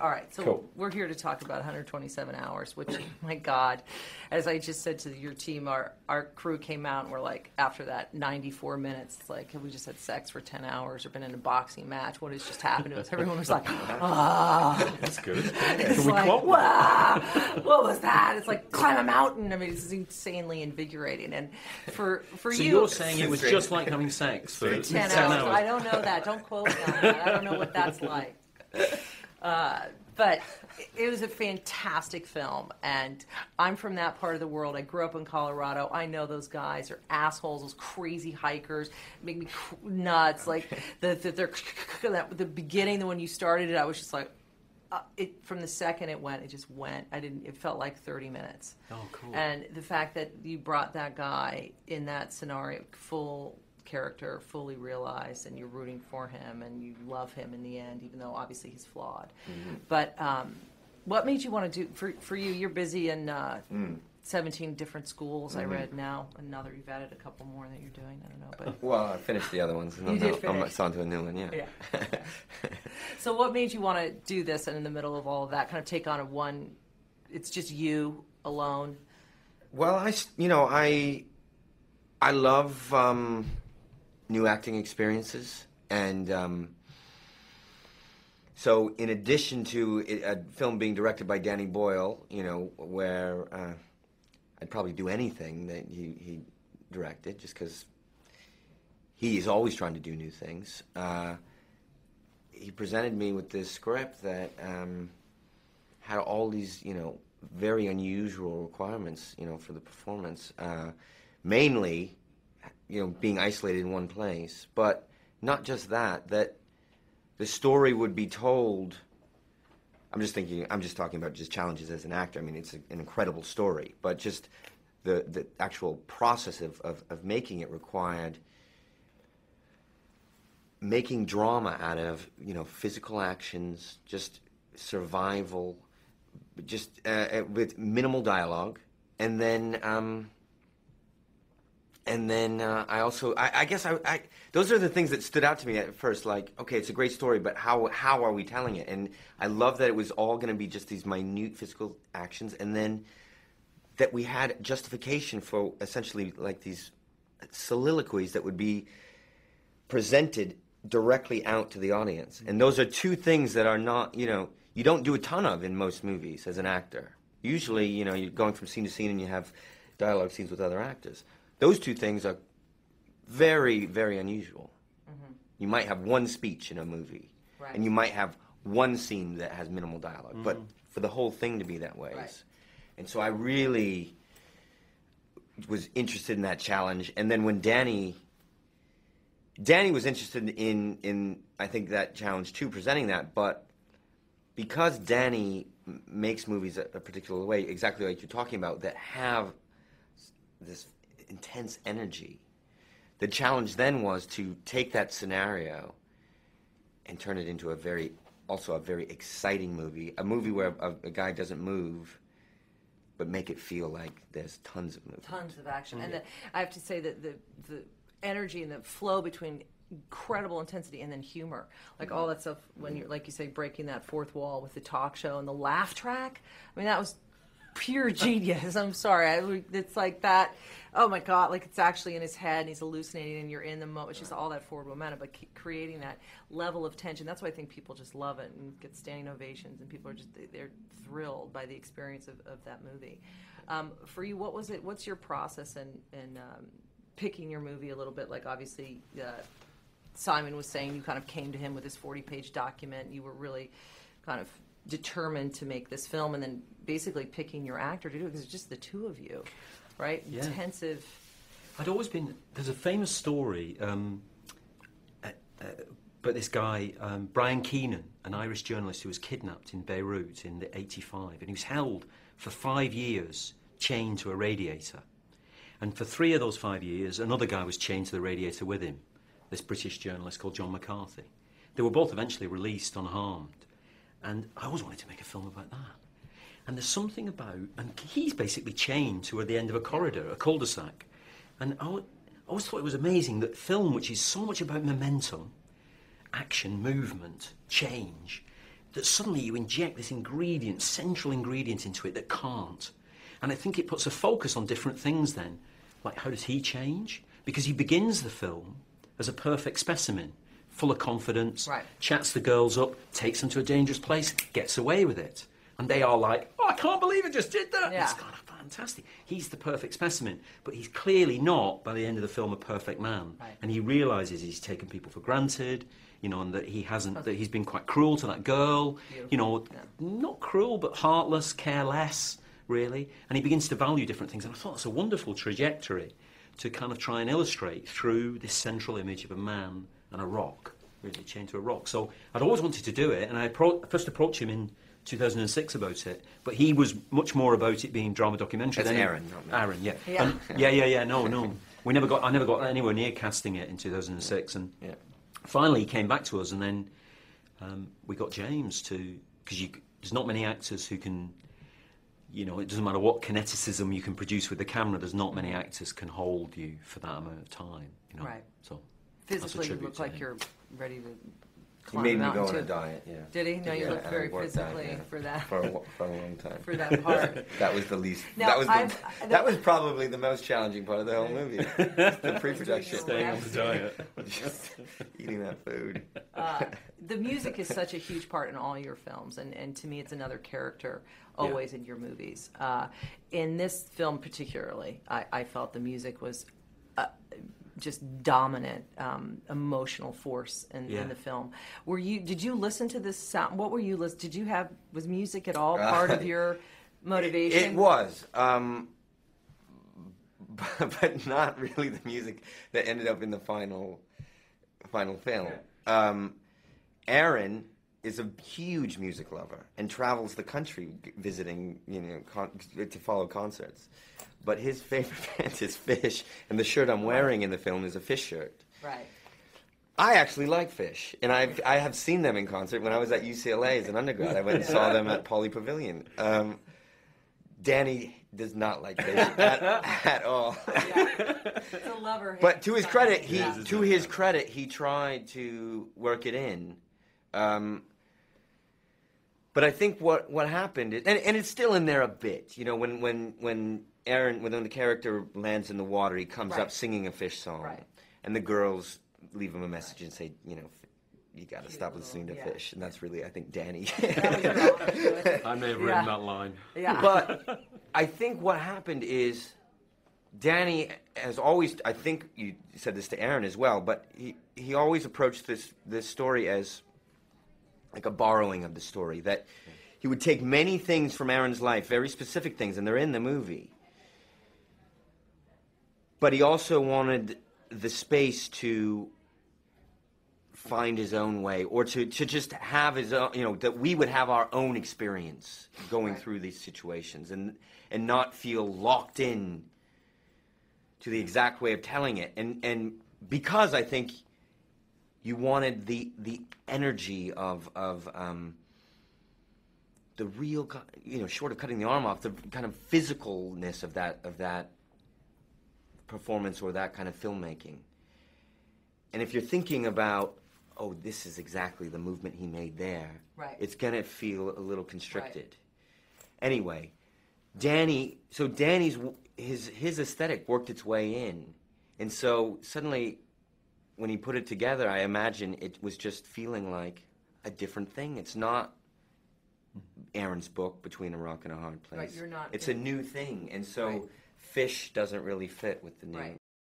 All right, so Cool. we're here to talk about 127 hours, which, my God, as I just said to your team, our crew came out and we're like, after that 94 minutes, it's like, have we just had sex for 10 hours or been in a boxing match? What has just happened to us? Everyone was like, ah. That's good. It's like, wow, what was that? It's like, climb a mountain. I mean, it's insanely invigorating. And for so you... you're saying it was just like having sex for 10 hours. I don't know that. Don't quote me on that. I don't know what that's like. But it was a fantastic film, and I'm from that part of the world. I grew up in Colorado. I know those guys are assholes, those crazy hikers, make me nuts. Like the beginning, when you started it, I was just like, from the second it just went. It felt like 30 minutes. Oh, cool. And the fact that you brought that guy in that scenario, full character, fully realized, and you're rooting for him and you love him in the end, even though obviously he's flawed. Mm-hmm. But what made you want to do, for you, you're busy in 17 different schools, I read now. Another, you've added a couple more that you're doing, I don't know. But well, I finished the other ones. And I'm on to a new one, yeah. So what made you want to do this, and in the middle of all of that, kind of take on it's just you alone? Well, I love new acting experiences, and so in addition to a film being directed by Danny Boyle, where I'd probably do anything that he directed, just because he is always trying to do new things. He presented me with this script that had all these, very unusual requirements, for the performance. Mainly, being isolated in one place, but not just that the story would be told. I'm just talking about just challenges as an actor. I mean, it's an incredible story, but just the actual process of making it required making drama out of, physical actions, just survival, just with minimal dialogue, and then I guess those are the things that stood out to me at first. Like, okay, it's a great story, but how are we telling it? And I love that it was all going to be just these minute physical actions, and then that we had justification for essentially like these soliloquies that would be presented directly out to the audience. And those are two things that are not, you don't do a ton of in most movies as an actor. Usually, you're going from scene to scene and you have dialogue scenes with other actors. Those two things are very, very unusual. Mm-hmm. You might have one speech in a movie, right, and you might have one scene that has minimal dialogue, but for the whole thing to be that way. Right. And so I really was interested in that challenge. And then when Danny was interested in I think that challenge too, presenting that, but because Danny makes movies a particular way, exactly like you're talking about, that have this intense energy, the challenge then was to take that scenario and turn it into a very exciting movie, a movie where a guy doesn't move, but make it feel like there's tons of movement. Tons of action. Mm-hmm. And I have to say that the energy and the flow between incredible intensity and then humor, like all that stuff when you're, like you say, breaking that fourth wall with the talk show and the laugh track. I mean, that was pure genius. I'm sorry. It's like that. Oh my God! Like it's actually in his head, and he's hallucinating, and you're in the moment. It's just all that forward momentum, but creating that level of tension. That's why I think people just love it and get standing ovations, and people are they're thrilled by the experience of that movie. For you, what was it? What's your process in picking your movie a little bit? Like obviously, Simon was saying you kind of came to him with this 40-page document. You were really kind of determined to make this film, and then basically picking your actor to do it because it's just the two of you, right? Yeah. Intensive. I'd always been. There's a famous story, but this guy Brian Keenan, an Irish journalist who was kidnapped in Beirut in the '85, and he was held for 5 years chained to a radiator, and for 3 of those 5 years, another guy was chained to the radiator with him. This British journalist called John McCarthy. They were both eventually released unharmed. And I always wanted to make a film about that. And there's something about, and he's basically chained to the end of a corridor, a cul-de-sac. And I always thought it was amazing that film, which is so much about momentum, action, movement, change, that suddenly you inject this ingredient, central ingredient into it that can't. And I think it puts a focus on different things then. Like, how does he change? Because he begins the film as a perfect specimen, full of confidence, right. chats the girls up, takes them to a dangerous place, gets away with it. And they are like, oh, I can't believe I just did that. Yeah. It's kind of fantastic. He's the perfect specimen. But he's clearly not, by the end of the film, a perfect man. Right. And he realises he's taken people for granted, you know, and that he hasn't, that he's been quite cruel to that girl. Beautiful. You know, Yeah. not cruel, but heartless, careless, really. And he begins to value different things. And I thought that's a wonderful trajectory to kind of try and illustrate through this central image of a man and a rock, really chained to a rock. So I'd always wanted to do it, and I first approached him in 2006 about it, but he was much more about it being drama documentary. That's than Aaron, not me. Aaron, yeah. Yeah. No. I never got anywhere near casting it in 2006, and Yeah. finally he came back to us, and then we got James to, because there's not many actors who can, you know, it doesn't matter what kineticism you can produce with the camera, there's not many actors can hold you for that amount of time, you know. Right. So that's a Physically, you tribute look to like him. you're ready to He climb made a me mountain go on a too. diet, yeah. Did he? No, you Yeah, look I very worked out, physically yeah. for that. For a long time. For that part. That was the least. Now, that was probably the most challenging part of the whole movie. The pre-production. Staying on the diet. Just eating that food. The music is such a huge part in all your films, and to me it's another character always in your movies. In this film particularly, I felt the music was just dominant emotional force in the film. Did you listen to this sound? What were you listening? Was music at all part of your motivation? It was, but not really the music that ended up in the final film. Aaron is a huge music lover and travels the country visiting, you know, to follow concerts. But his favorite band is Fish, and the shirt I'm wearing in the film is a Fish shirt. Right. I actually like Fish, and I have seen them in concert when I was at UCLA as an undergrad. I went and saw them at Pauley Pavilion. Danny does not like Fish at all. Yeah. It's a lover. But to his credit, he tried to work it in. But I think what happened is, and it's still in there a bit. You know, when the character lands in the water, he comes up singing a Fish song, and the girls leave him a message and say, you know, you got to stop listening to Fish, and that's really, I think, Danny. I may have written that line. Yeah. But I think what happened is Danny has always, I think you said this to Aaron as well, but he always approached this story as like a borrowing of the story, that he would take many things from Aaron's life, very specific things, and they're in the movie. But he also wanted the space to find his own way, or to just have his own, you know, that we would have our own experience going through these situations, and not feel locked in to the exact way of telling it. And because I think you wanted the energy of the real, you know, short of cutting the arm off, the kind of physicalness of that performance or that kind of filmmaking. And if you're thinking about, oh, this is exactly the movement he made there, it's going to feel a little constricted. Anyway, Danny's his aesthetic worked its way in. And so suddenly, when he put it together, I imagine it was just feeling like a different thing. It's not Aaron's book, Between a Rock and a Hard Place. Right, you're not. It's a new thing. And so Fish doesn't really fit with the new.